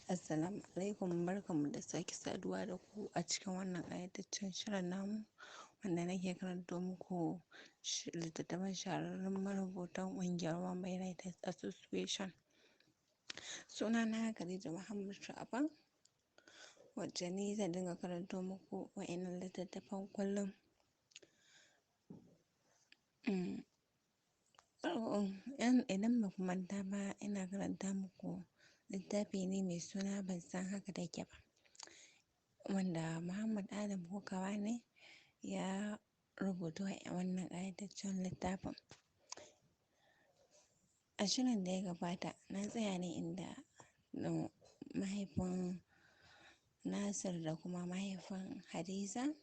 Assalamu alaikum, barkanmu da sake saduwa da ku a cikin wannan ƙayataccen shirin namu wanda nake karanto muku littattafan shahararrun marubutan ƙungiyar One Writers Association. Sunana Khadija Muhammad Sha'aban, wacce ni zan dinga karanto muku wa'innan littattafan kullum. Idan ba ku manta ba, ina karanta muku littafi ne mai suna Ban san haka take ba, wanda Muhammad Adam Kokawa ne ya rubuta wannan ƙayataccen littafin. A shirin da ya gabata na tsaya ne inda mahaifin Nasir da kuma mahaifin Hadiza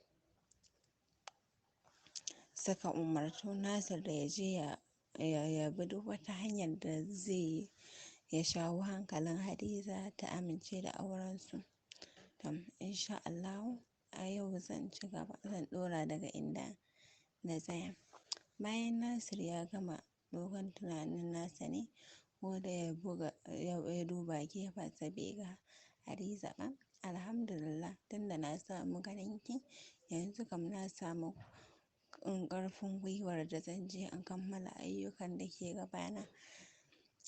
suka umarci Nasir da ya je ya bi duk wata hanyar da zai ya shawo hankalin Hadiza ta amince da aurensu. Insha Allahu a yau zan ci gaba, zan ɗora daga inda na tsaya. Bayan Nasir ya gama dogon tunanin nasa ne, ko da ya duba gefensa bai ga Hadiza ba. Alhamdulillah, tunda na samu ganinki, yanzu kam na samu ƙarfin gwiwar da zan je in kammala ayyukan da ke gabana.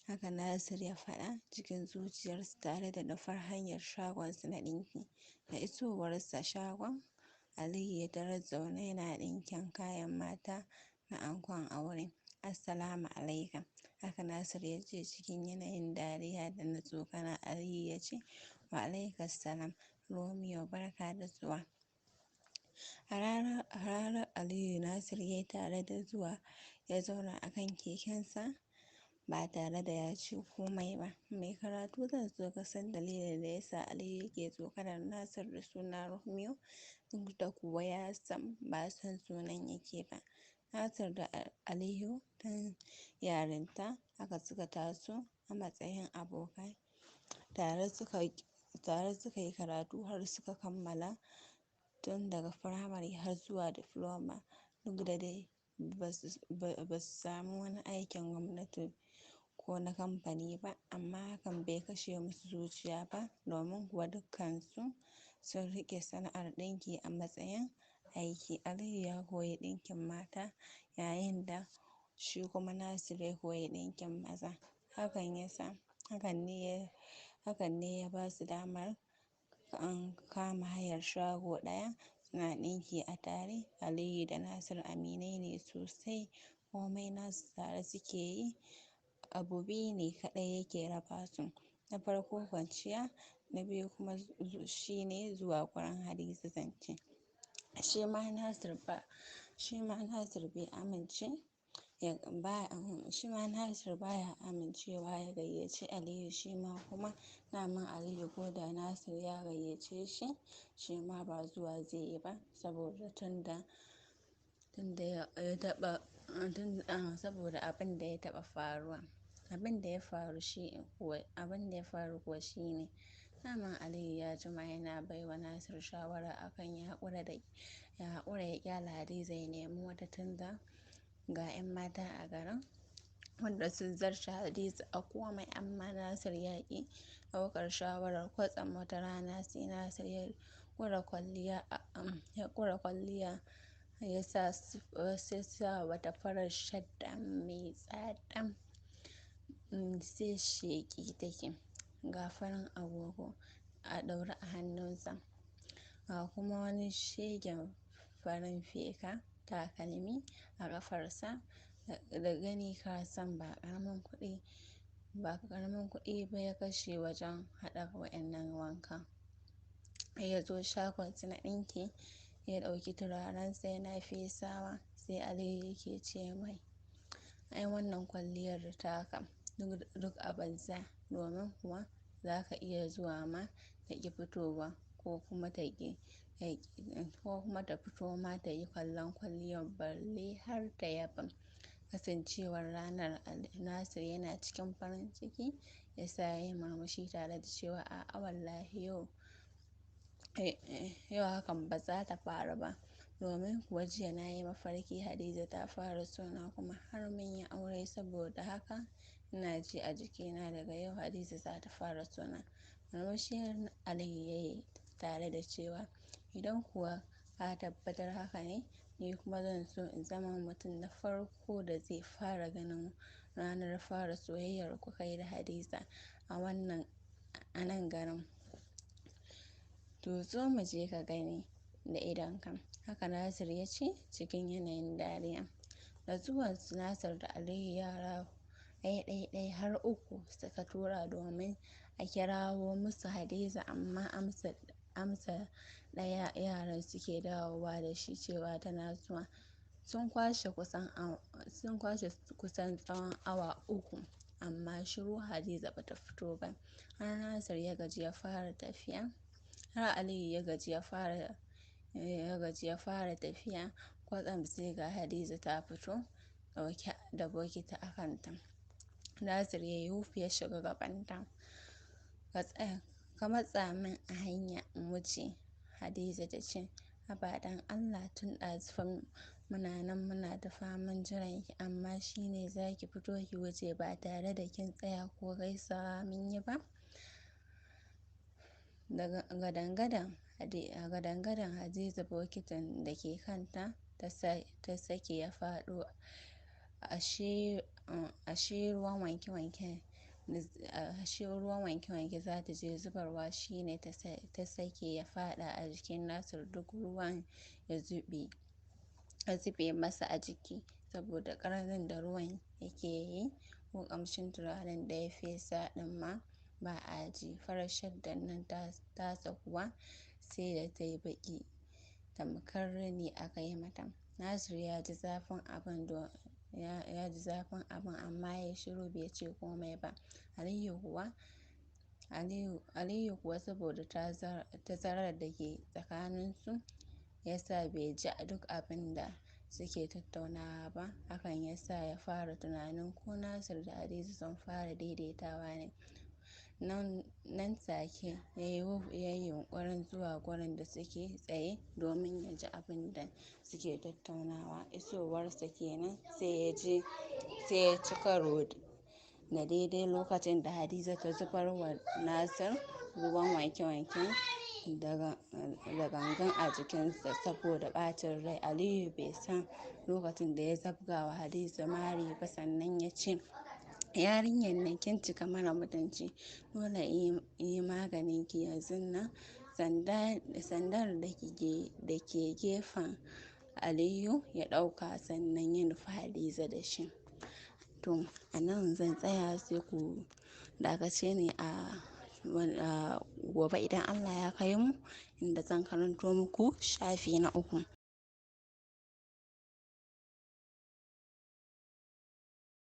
Haka Nasir ya faɗa cikin zuciyarsa tare da nufar hanyar shagonsa na ɗinki. Da isowarsa shagon, Aliyu ya tarar zaune yana ɗinkin kayan mata na ankon aure. Assalamu alaikum. Haka Nasir ya ce cikin yanayin dariya da na tsokana. Aliyu ya ce, wa alaikas salam Romeo, barka da zuwa. Hararar Aliyu Nasir ya yi tare da zuwa ya zauna a kan kekensa ba tare da ya ce komai ba. Mai karatu zan so ka san dalilin da ya sa Aliyu yake tsokanar Nasir da suna Romeo, duk da kuwa ya san ba son sunan yake ba. Nasir da Aliyu tun yarinta haka suka taso a matsayin abokai. Tare suka yi karatu har suka kammala, tun daga firamare har zuwa difloma, duk da dai ba su samu wani aikin gwamnati ko na kamfani ba, amma hakan bai kashe musu zuciya ba, domin kuwa dukkansu sun riƙe sana'ar ɗinki a matsayin aiki. Aliyu ya koyi ɗinkin mata, yayin da shi kuma Nasir ya koyi ɗinkin maza. Hakan ne ya ba su damar kama hayar shago ɗaya suna ɗinki a tare. Aliyu da Nasir aminai ne sosai, komai nasu tare suke yi. Abu biyu ne kaɗai yake raba su, na farko kwanciya, na biyu kuma shine zuwa gurin Hadiza zance. Shi ma Nasir bai amince shi ma Nasir baya amincewa ya gayyaci Aliyu, shi ma kuma daman Aliyu ko da Nasir ya gayyace shi, shi ma ba zuwa zai yi ba, saboda saboda abin da ya taɓa faruwa. Abin da ya faru kuwa shine, daman Aliyu ya jima yana baiwa Nasir shawara akan ya haƙura ya ƙyale Hadiza ya nemi wata, tunda ga 'yan mata a garin wanda sun zarce Hadiza a komai, amma Nasir ya ƙi ɗaukar shawarar. Kwatsam wata rana sai Nasir ya ƙura kwalliya ya sa wata farar shadda mai tsada, sai sheƙi take, ga farin agogo a ɗaure a hannunsa, ga kuma wani shegen farin feka takalmi a ƙafarsa. Da gani ka san ba ƙaramin kuɗi ba ya kashe wajen haɗa wa'innan wankan. Ya zo shagonsa na ɗinki ya ɗauki turarensa yana fesawa, sai Aliyu yake ce mai, ai wannan kwalliyar taka duk a banza, domin kuwa za ka iya zuwa ma ta ƙi fitowa, ko kuma ta fito ma ta yi kallon kwalliyar balle har ta yaba. Kasancewar ranar Nasir yana cikin farin ciki, ya sa ya yi murmushi tare da cewa a'a wallahi yau hakan ba za ta faru ba, domin kuwa jiya na yi mafarki Hadiza ta fara sona kuma har mun yi aure. Saboda haka ina ji a jikina daga yau Hadiza za ta fara sona. Murmushi Aliyu ya yi tare da cewa, idan kuwa ka tabbatar haka ne, ni kuma zan so in zama mutum na farko da zai fara ganin ranar fara soyayyar ku kai da Hadiza a nan garin. To zo mu je ka gani da idonka. Haka Nasir ya ce cikin yanayin dariya. Da zuwan su Nasir da Aliyu yara ɗai har 3 suka tura domin a kirawo musu Hadiza, amma amsa ɗaya yaran suke dawowa da shi cewa tana zuwa. Sun kwashe kusan tsawon awa 3 amma shiru Hadiza bata fito ba. Har Nasir ya gaji ya fara tafiya. Har Aliyu ya gaji ya fara tafiya, kwatsam sai ga Hadiza ta fito ɗauke da bokiti a kanta. Nasir ya yi wuf ya shiga gabanta. Ka tsaya, ka matsa min a hanya in wuce, Hadiza ta ce. Haba dan Allah, tun ɗazu fa muna nan muna ta faman jiran ki, amma shine za ki fito ki wuce ba tare da kin tsaya ko gaisawa mun yi ba. Gadan-gadan Hadiza bokitin da ke kanta ta sake ya faɗo. Ashe ruwan wanke-wanke za ta je zubarwa, shine ta sake ya faɗa a jikin Nasir, duk ruwan ya zube masa a jiki saboda ƙarnin da ruwan yake yi, ko ƙamshin turaren da ya fesa ɗin ma ba a ji. Farar shaddan nan tasa kuwa sai da ta yi baƙi tamkar rini aka yi mata. Nasir ya ji zafin abin amma ya yi shiru bai ce komai ba. Aliyu kuwa saboda tazarar da ke tsakaninsu ya sa bai ji duk abin da suke tattaunawa ba. Hakan ya sa ya fara tunanin ko Nasir da Hadiza sun fara daidaitawa ne. Nan take ya yi yunƙurin zuwa gurin da suke tsaye domin ya ji abin da suke tattaunawa. Isowarsa kenan sai ya ci karo da daidai lokacin da Hadiza ta zubar wa Nasir ruwan wanke-wanke da gangan a jikinsa saboda ɓacin rai. Aliyu bai san lokacin da ya zabga wa Hadiza mari ba, sannan ya ce, yarinyar nan kin cika mara mutunci, dole in yi maganin ki yanzun nan. Sandar da ke gefen Aliyu ya ɗauka sannan ya nufi Hadiza da shi. To a nan zan tsaya, sai ku dakace ni a gobe idan Allah ya kai mu, inda zan karanto muku shafi na 3.